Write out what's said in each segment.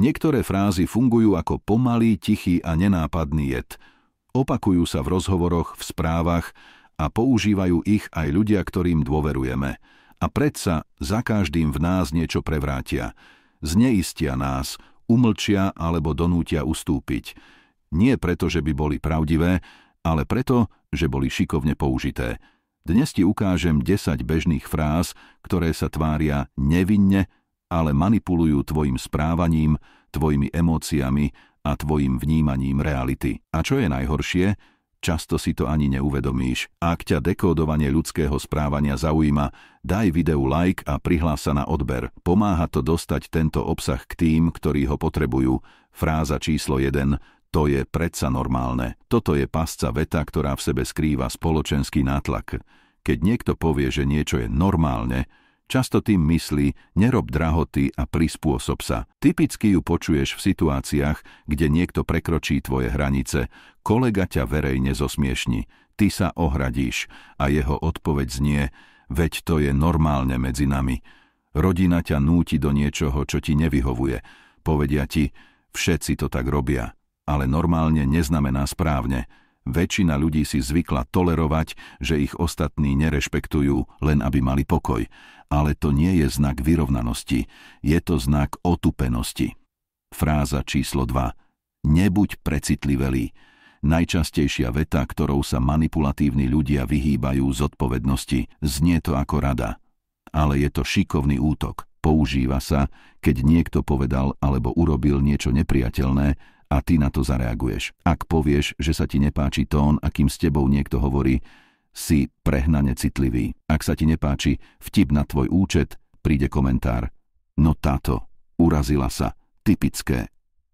Niektoré frázy fungujú ako pomalý, tichý a nenápadný jed. Opakujú sa v rozhovoroch, v správach a používajú ich aj ľudia, ktorým dôverujeme. A predsa za každým v nás niečo prevrátia. Zneistia nás, umlčia alebo donútia ustúpiť. Nie preto, že by boli pravdivé, ale preto, že boli šikovne použité. Dnes ti ukážem 10 bežných fráz, ktoré sa tvária nevinne, ale manipulujú tvojim správaním, tvojimi emóciami a tvojim vnímaním reality. A čo je najhoršie, často si to ani neuvedomíš. Ak ťa dekódovanie ľudského správania zaujíma, daj videu like a prihlás sa na odber. Pomáha to dostať tento obsah k tým, ktorí ho potrebujú. Fráza číslo 1. To je predsa normálne. Toto je pasca veta, ktorá v sebe skrýva spoločenský nátlak. Keď niekto povie, že niečo je normálne, často tým myslí, nerob drahoty a prispôsob sa. Typicky ju počuješ v situáciách, kde niekto prekročí tvoje hranice, kolega ťa verejne zosmiešni, ty sa ohradíš a jeho odpoveď znie, veď to je normálne medzi nami. Rodina ťa núti do niečoho, čo ti nevyhovuje. Povedia ti, všetci to tak robia, ale normálne neznamená správne. Väčšina ľudí si zvykla tolerovať, že ich ostatní nerešpektujú, len aby mali pokoj. Ale to nie je znak vyrovnanosti, je to znak otupenosti. Fráza číslo 2. Nebuď precitlivelý. Najčastejšia veta, ktorou sa manipulatívni ľudia vyhýbajú zodpovednosti, znie to ako rada. Ale je to šikovný útok. Používa sa, keď niekto povedal alebo urobil niečo nepriateľné a ty na to zareaguješ. Ak povieš, že sa ti nepáči tón, akým s tebou niekto hovorí, si prehnane citlivý. Ak sa ti nepáči vtip na tvoj účet, príde komentár. No táto, urazila sa, typické.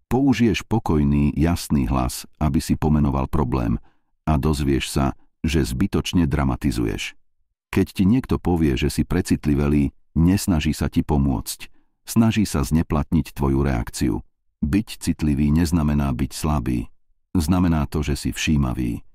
Použiješ pokojný, jasný hlas, aby si pomenoval problém a dozvieš sa, že zbytočne dramatizuješ. Keď ti niekto povie, že si precitlivelý, nesnaží sa ti pomôcť. Snaží sa zneplatniť tvoju reakciu. Byť citlivý neznamená byť slabý. Znamená to, že si všímavý.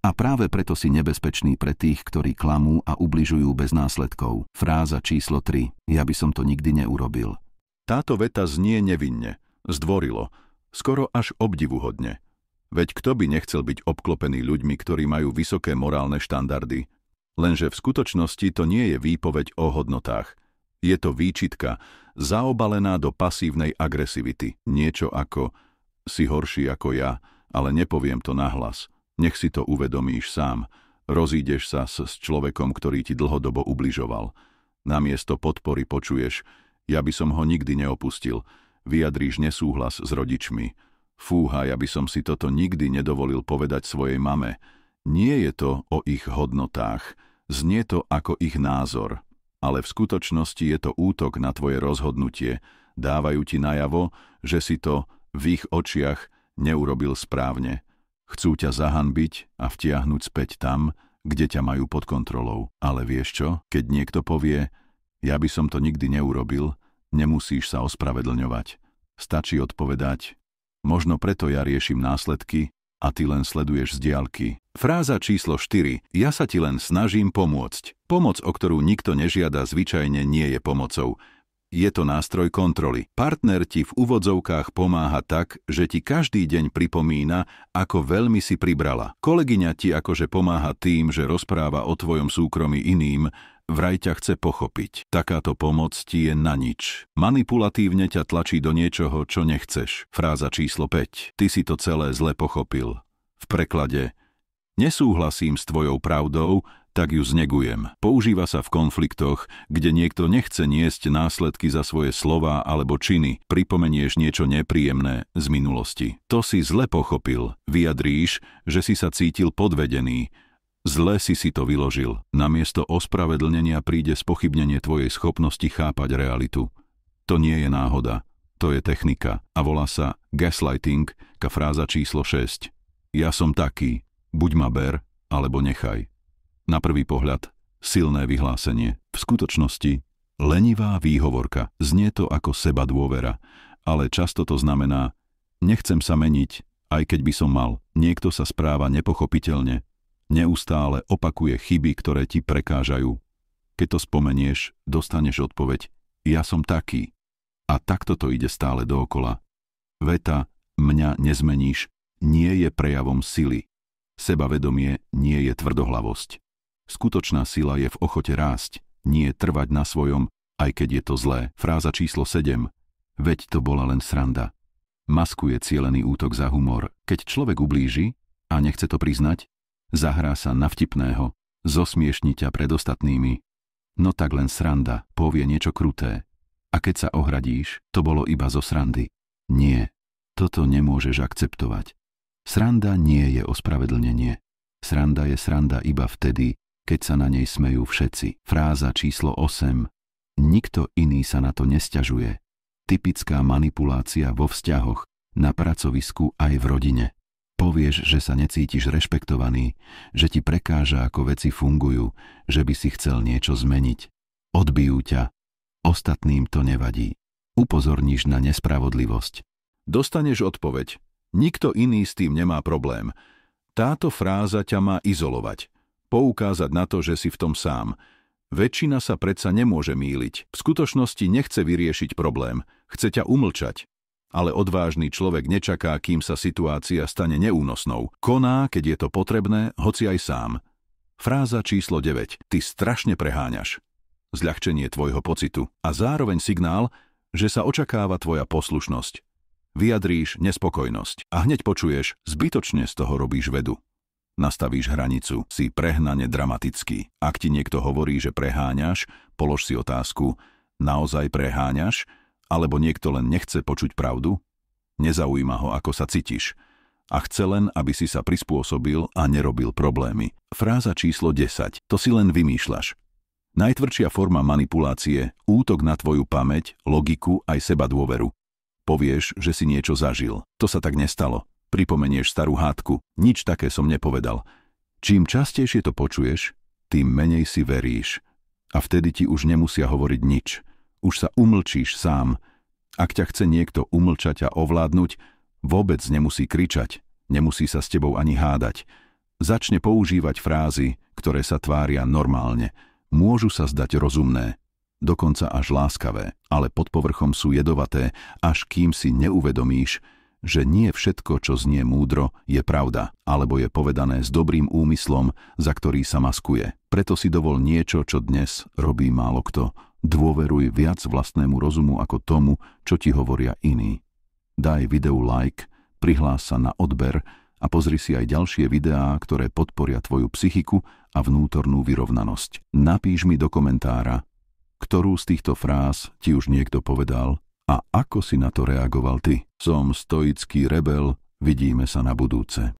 A práve preto si nebezpečný pre tých, ktorí klamú a ubližujú bez následkov. Fráza číslo 3. Ja by som to nikdy neurobil. Táto veta znie nevinne, zdvorilo, skoro až obdivuhodne. Veď kto by nechcel byť obklopený ľuďmi, ktorí majú vysoké morálne štandardy? Lenže v skutočnosti to nie je výpoveď o hodnotách. Je to výčitka, zaobalená do pasívnej agresivity. Niečo ako, si horší ako ja, ale nepoviem to nahlas. Nech si to uvedomíš sám. Rozídeš sa s človekom, ktorý ti dlhodobo ubližoval. Namiesto podpory počuješ, ja by som ho nikdy neopustil. Vyjadríš nesúhlas s rodičmi. Fúha, ja by som si toto nikdy nedovolil povedať svojej mame. Nie je to o ich hodnotách, znie to ako ich názor. Ale v skutočnosti je to útok na tvoje rozhodnutie. Dávajú ti najavo, že si to v ich očiach neurobil správne. Chcú ťa zahanbiť a vtiahnuť späť tam, kde ťa majú pod kontrolou. Ale vieš čo? Keď niekto povie, ja by som to nikdy neurobil, nemusíš sa ospravedlňovať. Stačí odpovedať, možno preto ja riešim následky a ty len sleduješ z diaľky. Fráza číslo 4. Ja sa ti len snažím pomôcť. Pomoc, o ktorú nikto nežiada, zvyčajne nie je pomocou. Je to nástroj kontroly. Partner ti v úvodzovkách pomáha tak, že ti každý deň pripomína, ako veľmi si pribrala. Kolegyňa ti akože pomáha tým, že rozpráva o tvojom súkromí iným, vraj ťa chce pochopiť. Takáto pomoc ti je na nič. Manipulatívne ťa tlačí do niečoho, čo nechceš. Fráza číslo 5. Ty si to celé zle pochopil. V preklade nesúhlasím s tvojou pravdou, tak ju znegujem. Používa sa v konfliktoch, kde niekto nechce niesť následky za svoje slová alebo činy. Pripomenieš niečo nepríjemné z minulosti. To si zle pochopil. Vyjadríš, že si sa cítil podvedený. Zle si to vyložil. Namiesto ospravedlnenia príde spochybnenie tvojej schopnosti chápať realitu. To nie je náhoda. To je technika. A volá sa gaslighting, fráza číslo 6. Ja som taký. Buď ma ber, alebo nechaj. Na prvý pohľad silné vyhlásenie. V skutočnosti lenivá výhovorka. Znie to ako sebadôvera, ale často to znamená nechcem sa meniť, aj keď by som mal. Niekto sa správa nepochopiteľne. Neustále opakuje chyby, ktoré ti prekážajú. Keď to spomenieš, dostaneš odpoveď ja som taký. A takto to ide stále dookola. Veta "mňa nezmeníš" nie je prejavom sily. Sebavedomie nie je tvrdohlavosť. Skutočná sila je v ochote rásť, nie trvať na svojom, aj keď je to zlé. Fráza číslo 7. Veď to bola len sranda. Maskuje cielený útok za humor. Keď človek ublíži a nechce to priznať, zahrá sa na vtipného, zosmiešni ťa pred ostatnými. No tak len sranda, povie niečo kruté. A keď sa ohradíš, to bolo iba zo srandy. Nie, toto nemôžeš akceptovať. Sranda nie je ospravedlnenie. Sranda je sranda iba vtedy, keď sa na nej smejú všetci. Fráza číslo 8. Nikto iný sa na to nesťažuje. Typická manipulácia vo vzťahoch, na pracovisku aj v rodine. Povieš, že sa necítiš rešpektovaný, že ti prekáža, ako veci fungujú, že by si chcel niečo zmeniť. Odbijú ťa. Ostatným to nevadí. Upozorníš na nespravodlivosť. Dostaneš odpoveď. Nikto iný s tým nemá problém. Táto fráza ťa má izolovať. Poukázať na to, že si v tom sám. Väčšina sa predsa nemôže mýliť. V skutočnosti nechce vyriešiť problém. Chce ťa umlčať. Ale odvážny človek nečaká, kým sa situácia stane neúnosnou. Koná, keď je to potrebné, hoci aj sám. Fráza číslo 9. Ty strašne preháňaš. Zľahčenie tvojho pocitu a zároveň signál, že sa očakáva tvoja poslušnosť. Vyjadríš nespokojnosť a hneď počuješ, zbytočne z toho robíš vedu. Nastavíš hranicu, si prehnane dramatický. Ak ti niekto hovorí, že preháňaš, polož si otázku, naozaj preháňaš, alebo niekto len nechce počuť pravdu? Nezaujíma ho, ako sa cítiš. A chce len, aby si sa prispôsobil a nerobil problémy. Fráza číslo 10. To si len vymýšľaš. Najtvrdšia forma manipulácie, útok na tvoju pamäť, logiku aj sebadôveru. Povieš, že si niečo zažil. To sa tak nestalo. Pripomenieš starú hádku. Nič také som nepovedal. Čím častejšie to počuješ, tým menej si veríš. A vtedy ti už nemusia hovoriť nič. Už sa umlčíš sám. Ak ťa chce niekto umlčať a ovládnuť, vôbec nemusí kričať. Nemusí sa s tebou ani hádať. Začne používať frázy, ktoré sa tvária normálne. Môžu sa zdať rozumné, dokonca až láskavé, ale pod povrchom sú jedovaté, až kým si neuvedomíš, že nie všetko, čo znie múdro, je pravda, alebo je povedané s dobrým úmyslom, za ktorý sa maskuje. Preto si dovol niečo, čo dnes robí málo kto. Dôveruj viac vlastnému rozumu ako tomu, čo ti hovoria iní. Daj videu like, prihlás sa na odber a pozri si aj ďalšie videá, ktoré podporia tvoju psychiku a vnútornú vyrovnanosť. Napíš mi do komentára, ktorú z týchto fráz ti už niekto povedal a ako si na to reagoval ty. Som stoický rebel, vidíme sa na budúce.